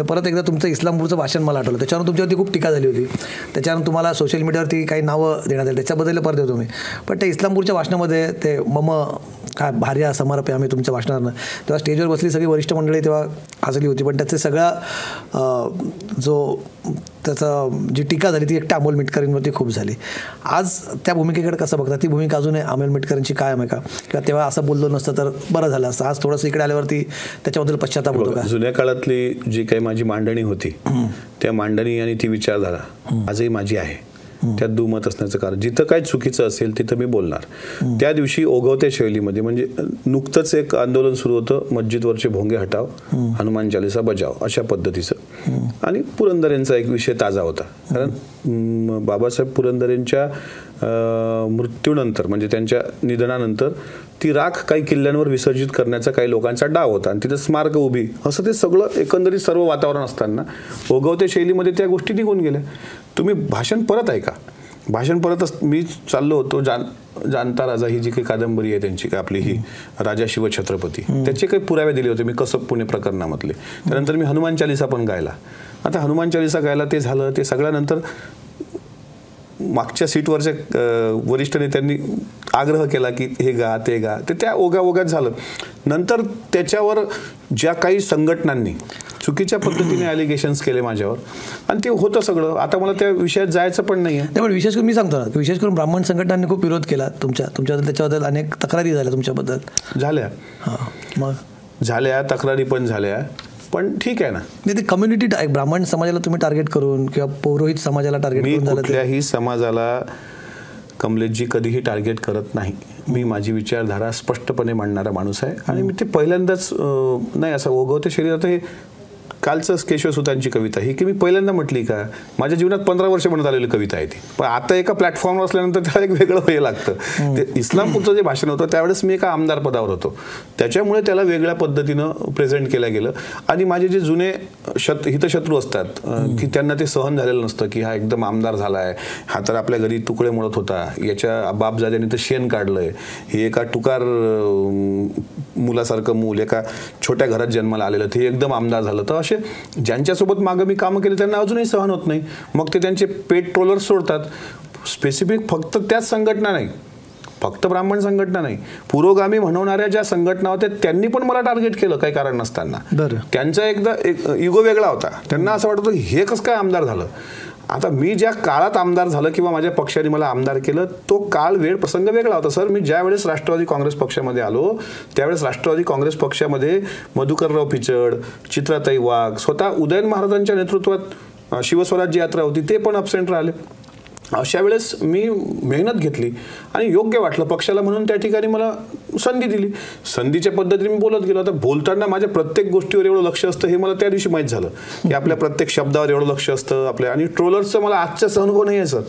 परत एकदा तुमचं इस्लामपूरचं भाषण मला आठवलं, त्याच्यावर तुमच्यावरती खूप टीका झाली होती, त्याच्यानंतर तुम्हाला सोशल मीडियावरती काही नावं देण्यात आली, त्याच्याबद्दल परत येतो मी. पण त्या इस्लामपूरच्या भाषणामध्ये ते मम काय भार्या समर्प्य आम्ही तुमच्या भाषणानं, तेव्हा स्टेजवर बसली सगळी वरिष्ठ मंडळी तेव्हा हसली होती, पण त्याचे सगळा त्याचा जी टीका झाली ती एकट्या अमोल मिटकरींवरती खूप झाली. आज त्या भूमिकेकडे कसं बघता? ती भूमिका अजूनही अमोल मिटकरींची कायम आहे का, किंवा तेव्हा असं बोललो नसतं तर बरं झालं असं? आज थोडंसं इकडे आल्यावरती त्याच्याबद्दल पश्चाताप होतो का? जुन्या काळातली जी काही माझी मांडणी होती त्या मांडणी आणि ती विचारधारा आजही माझी आहे. त्यात दुमत असण्याचं कारण, जिथं काय चुकीचं असेल तिथं मी बोलणार. त्या दिवशी ओघवत्या शैलीमध्ये, म्हणजे नुकतंच एक आंदोलन सुरू होतं, मस्जिदवरचे भोंगे हटाव, हनुमान चालीसा बजाव, अशा पद्धतीचं. आणि पुरंदरेंचा एक विषय ताजा होता, कारण बाबासाहेब पुरंदरेंच्या मृत्यूनंतर, म्हणजे त्यांच्या निधनानंतर ती राख काही किल्ल्यांवर विसर्जित करण्याचा काही लोकांचा डाव होता, आणि तिथं स्मारक उभी, असं ते सगळं एकंदरीत सर्व वातावरण असताना ओघवत्या शैलीमध्ये त्या गोष्टी निघून गेल्या. तुम्ही भाषण परत ऐका. भाषण परत मी चाललो होतो, जानता राजा ही जी काही कादंबरी आहे त्यांची, आपली ही राजा शिवछत्रपती, त्याचे काही पुरावे दिले होते मी कसब पुणे प्रकरणामधले. त्यानंतर मी हनुमान चालीसा पण गायला. आता हनुमान चालीसा गायला ते झालं, ते सगळ्यानंतर मागच्या सीटवरच्या वरिष्ठ नेत्यांनी आग्रह केला की हे गा ते गा, ते त्या ओघाओघात झालं. नंतर त्याच्यावर ज्या काही संघटनांनी चुकीच्या पद्धतीने ॲलिगेशन्स केले माझ्यावर, आणि ते होतं सगळं. आता मला त्या विषयात जायचं पण नाही आहे. पण विशेष करून मी सांगतो ना, विशेष करून ब्राह्मण संघटनांनी खूप विरोध केला तुमच्याबद्दल, त्याच्याबद्दल अनेक तक्रारी झाल्या तुमच्याबद्दल. झाल्या, मग झाल्या तक्रारी पण झाल्या, पण ठीक आहे ना. ते कम्युनिटी ब्राह्मण समाजाला तुम्ही टार्गेट करून किंवा पौरोहित समाजाला टार्गेट करून झालं? कुठल्याही समाजाला कमलेशजी कधीही टार्गेट करत नाही. मी माझी विचारधारा स्पष्टपणे मांडणारा माणूस आहे, आणि मी ते पहिल्यांदाच नाही असं ओघवते शरीरात. हे कालचंच केशवसुतांची कविता ही की मी पहिल्यांदा म्हटली का, माझ्या जीवनात 15 वर्ष म्हणत आलेली कविता आहे ती, पण आता एका प्लॅटफॉर्मवर असल्यानंतर त्याला एक वेगळं हे लागतं. ते इस्लामपूरचं जे भाषण होतं त्यावेळेस मी एका आमदार पदावर होतो, त्याच्यामुळे त्याला वेगळ्या पद्धतीनं प्रेझेंट केलं गेलं. आणि माझे जे जुने हितशत्रू असतात की त्यांना ते सहन झालेलं नसतं की हा एकदम आमदार झाला आहे, हा तर आपल्या घरी तुकडे मोडत होता, याच्या बापजाद्याने तर शेण काढलंय, हे एका टुकार मुलासारखं मूल एका छोट्या घरात जन्माला आलेलं, ते एकदम आमदार झालं. तर ज्यांच्यासोबत मागं मी कामं केली त्यांना अजूनही सहन होत नाही, मग ते त्यांचे पेट ट्रोलर्स सोडतात. स्पेसिफिक फक्त त्याच संघटना नाही, फक्त ब्राह्मण संघटना नाही, पुरोगामी म्हणवणाऱ्या ज्या संघटना होत्या त्यांनी पण मला टार्गेट केलं काही कारण नसताना. त्यांचा एकदा एक इगो वेगळा होता, त्यांना असं वाटतं हे कसं काय आमदार झालं. आता मी ज्या काळात आमदार झालं किंवा माझ्या पक्षाने मला आमदार केलं, तो काळ वेळ प्रसंग वेगळा होता. सर, मी ज्या वेळेस राष्ट्रवादी काँग्रेस पक्षामध्ये आलो त्यावेळेस राष्ट्रवादी काँग्रेस पक्षामध्ये मधुकरराव पिचड, चित्राताई वाघ, स्वतः उदयन महाराजांच्या नेतृत्वात शिवस्वराज्य यात्रा होती, ते पण अब्सेंट राहिले. अशा वेळेस मी मेहनत घेतली आणि योग्य वाटलं पक्षाला, म्हणून त्या ठिकाणी मला संधी दिली. संधीच्या पद्धतीने मी बोलत गेलो. आता बोलताना माझ्या प्रत्येक गोष्टीवर एवढं लक्ष असतं हे मला त्या दिवशी माहीत झालं की आपल्या प्रत्येक शब्दावर एवढं लक्ष असतं आपल्या. आणि ट्रोलर्सचं मला आजचाच अनुभव नाही आहे सर.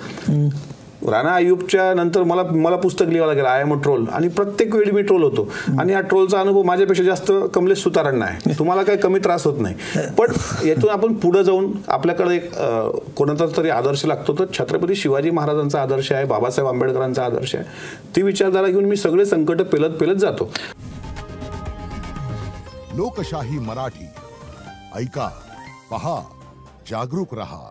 राणा आयुबच्या नंतर मला पुस्तक लिहावं लागेल, आय एम अ ट्रोल, आणि प्रत्येक वेळी मी ट्रोल होतो. आणि हा ट्रोलचा अनुभव माझ्यापेक्षा जास्त कमलेश सुतारांना आहे. तुम्हाला काही कमी त्रास होत नाही. पण यातून आपण पुढे जाऊन आपल्याकडे एक कोणाचा तरी आदर्श लागतो, तर छत्रपती शिवाजी महाराजांचा आदर्श आहे, बाबासाहेब आंबेडकरांचा आदर्श आहे. ती विचारधारा घेऊन मी सगळे संकट पेलत जातो. लोकशाही मराठी ऐका, पहा, जागरूक रहा.